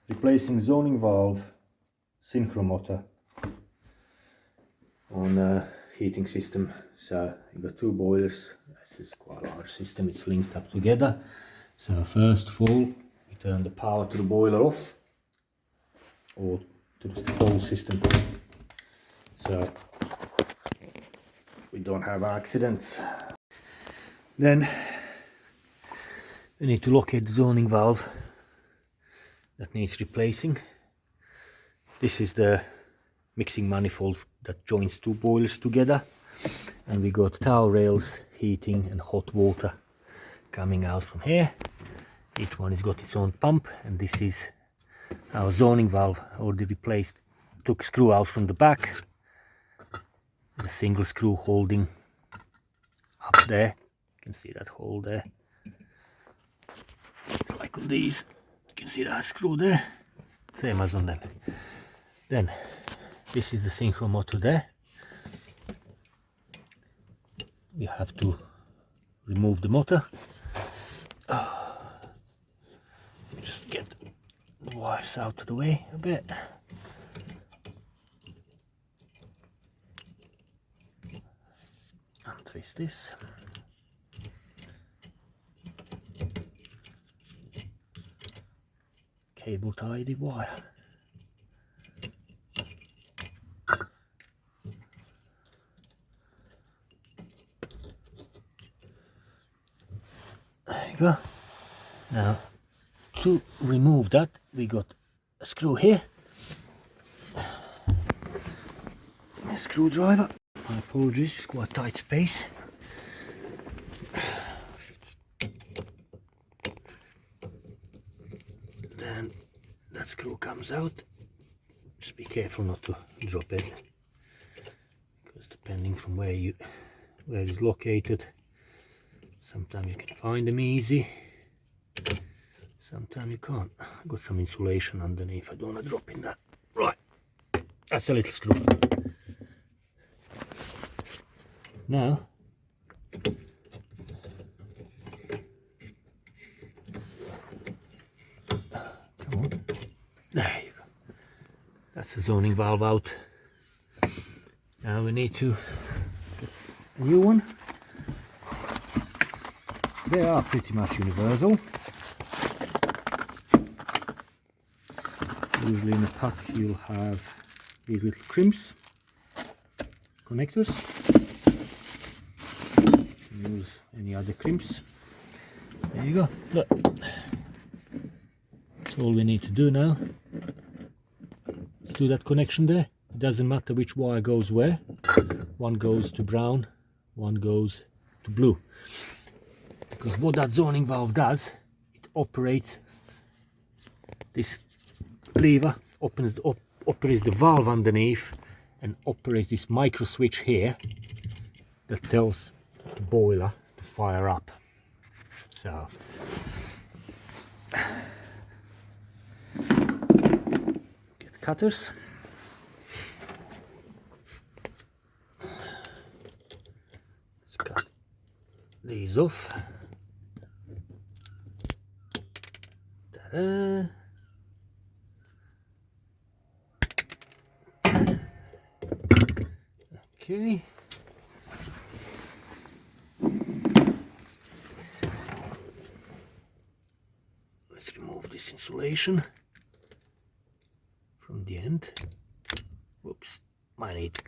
replacing zoning valve synchro motor on a heating system. So you've got two boilers. This is quite a large system, it's linked up together. So first of all we turn the power to the boiler off, or to the whole system, so we don't have accidents. Then we need to locate the zoning valve that needs replacing. This is the mixing manifold that joins two boilers together, and we got towel rails, heating and hot water coming out from here. Each one has got its own pump, and this is our zoning valve already replaced. Took screw out from the back, the single screw holding up there. You can see that hole there. It's like on these, you can see that screw there, same as on them. Then this is the synchro motor there. You have to remove the motor. Just get the wires out of the way a bit. And twist this. Cable tie the wire. There you go. Now to remove that we got a screw here, a screwdriver. My apologies, it's quite a tight space. Then that screw comes out. Just be careful not to drop it, because depending from where it's located, sometimes you can find them easy, sometimes you can't. I've got some insulation underneath, I don't want to drop in that. Right, that's a little screw. Now come on, there you go. That's the zoning valve out. Now we need to get a new one. They are pretty much universal. Usually in a pack you'll have these little crimps, connectors. Use any other crimps. There you go. Look. That's all we need to do now. Let's do that connection there. It doesn't matter which wire goes where. One goes to brown, one goes to blue. Because what that zoning valve does, it operates this lever, operates the valve underneath, and operates this micro switch here that tells the boiler to fire up. So get cutters. Let's cut these off. Ta-da. Okay. Let's remove this insulation from the end. Whoops, might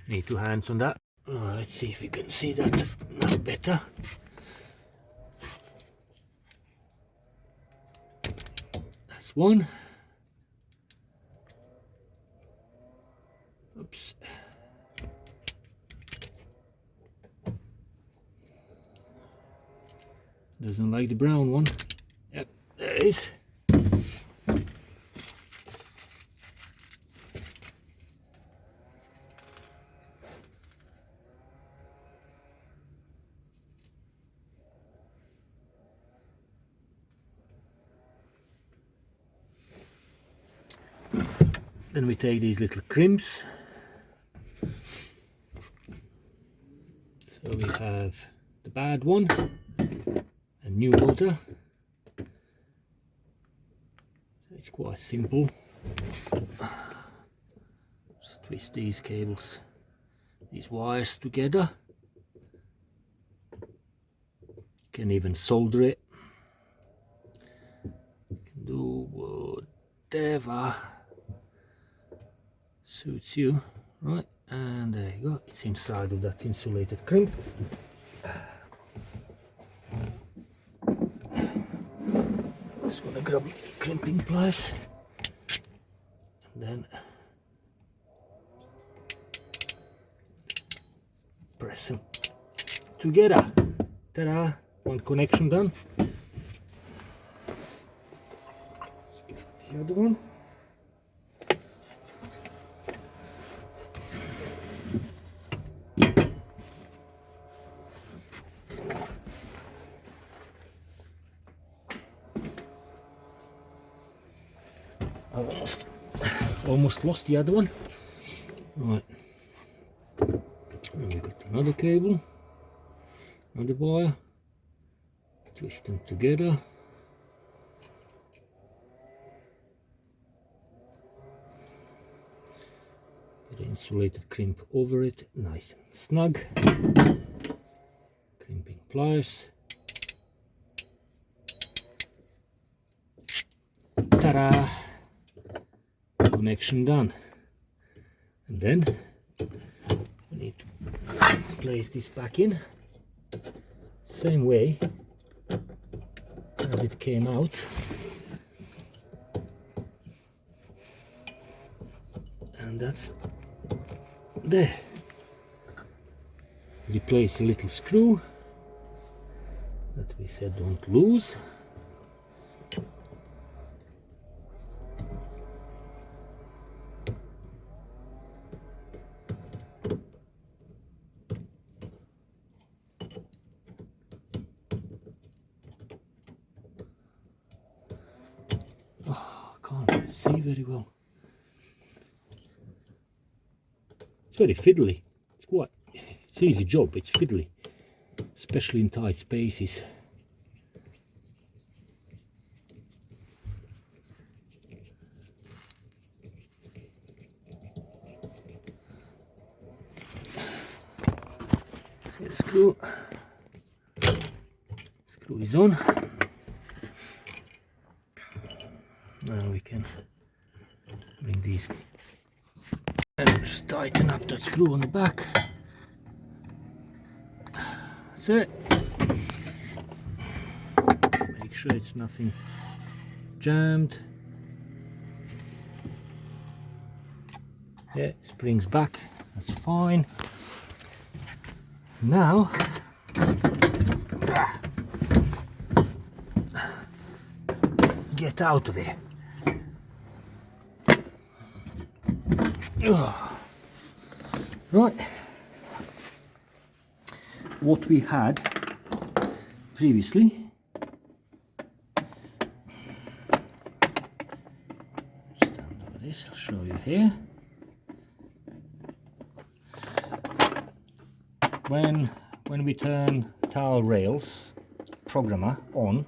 need 2 hands on that. Let's see if we can see that now better. That's one. Oops. Doesn't like the brown one. Yep, there it is. Then we take these little crimps. So we have the bad one, a new motor, So it's quite simple. Just twist these cables, these wires together. You can even solder it. You can do whatever suits you, right? And there you go, it's inside of that insulated crimp. Just gonna grab crimping pliers and then press them together. Ta-da! One connection done. Let's get the other one. Almost lost the other one. Right. And we got another cable, another wire. Twist them together. Put the insulated crimp over it, nice and snug. Crimping pliers. Ta-da! Connection done. And then we need to place this back in same way as it came out, and that's there. Replace a little screw that we said don't lose. Can't see very well. It's very fiddly. It's easy job. It's fiddly, especially in tight spaces. See the screw. Screw is on. Now we can bring these and just tighten up that screw on the back. That's it. Make sure it's nothing jammed. Yeah, springs back, that's fine. Now get out of here. Right, what we had previously, stand over this, I'll show you here. When we turn towel rails programmer on,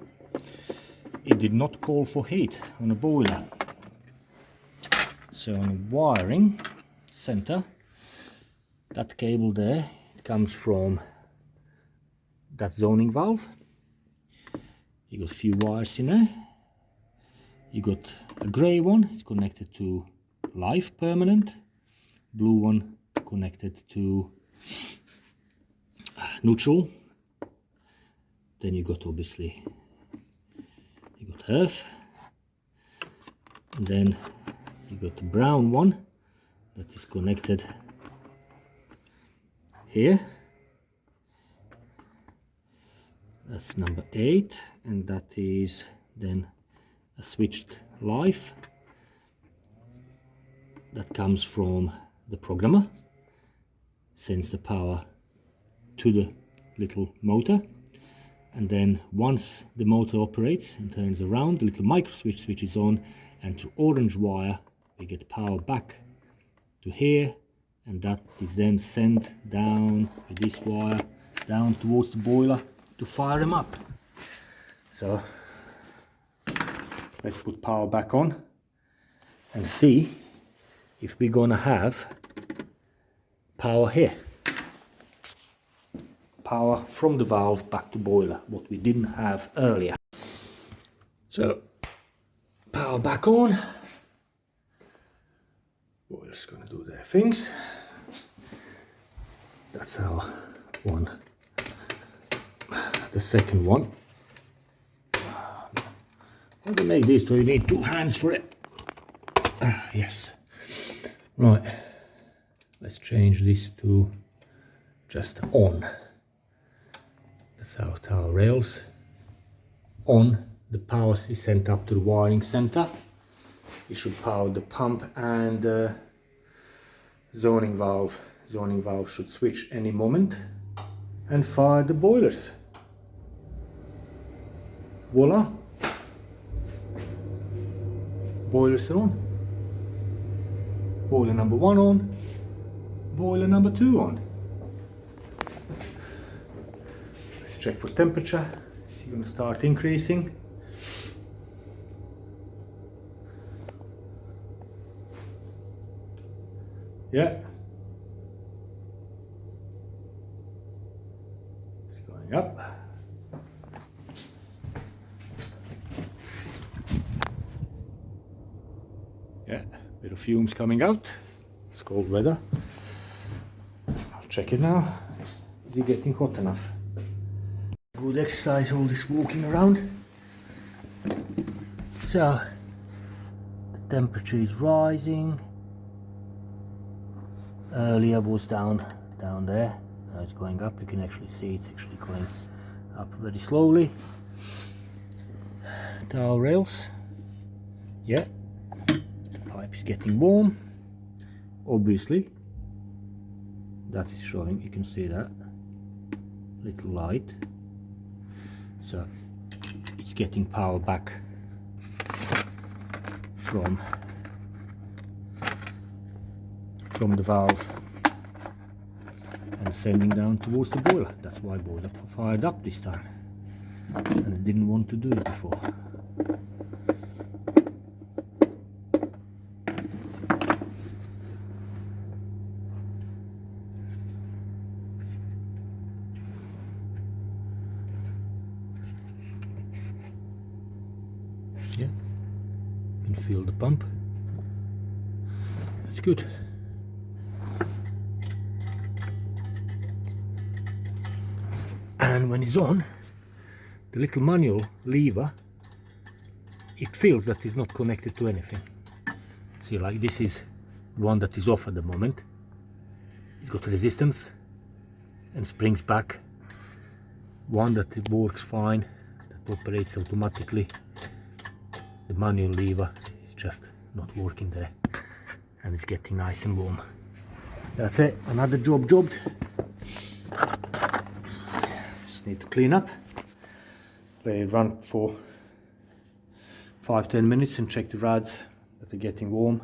it did not call for heat on a boiler. So on the wiring center, that cable there, it comes from that zoning valve. You got a few wires in there. You got a grey one, it's connected to live permanent. Blue one connected to neutral. Then you got obviously earth, and then you got the brown one that is connected here. That's number 8, and that is then a switched live that comes from the programmer, sends the power to the little motor, and then once the motor operates and turns around, the little micro switch switches on, and through orange wire we get power back to here, and that is then sent down with this wire down towards the boiler to fire them up. So Let's put power back on and see if we're gonna have power here. Power from the valve back to boiler, what we didn't have earlier. So power back on. Boiler's gonna do their things. That's our one. The second one. How to make this? Do you need 2 hands for it? Yes. Right. Let's change this to just on. That's our tower rails. On. The power is sent up to the wiring center. It should power the pump and the zoning valve. Zoning valve should switch any moment and fire the boilers. Voila! Boilers are on. Boiler number 1 on. Boiler number 2 on. Let's check for temperature. It's going to start increasing. Yeah. It's going up. Yeah, bit of fumes coming out. It's cold weather. I'll check it now. Is it getting hot enough? Good exercise, all this walking around. So the temperature is rising. Earlier was down there. Now it's going up. You can actually see it's actually going up very slowly. Towel rails. Yeah. Pipe is getting warm. Obviously that is showing, you can see that little light, so it's getting power back from the valve and sending down towards the boiler. That's why boiler fired up this time, and it didn't want to do it before. Yeah, you can feel the pump. That's good. And when it's on, the little manual lever, it feels that it's not connected to anything. See, like this is one that is off at the moment. It's got resistance and springs back. One that it works fine, that operates automatically. The manual lever is just not working there, and it's getting nice and warm. That's it, another jobbed. Just need to clean up, let it run for 5-10 minutes and check the rads that they're getting warm,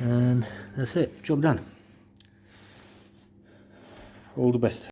and that's it, job done. All the best.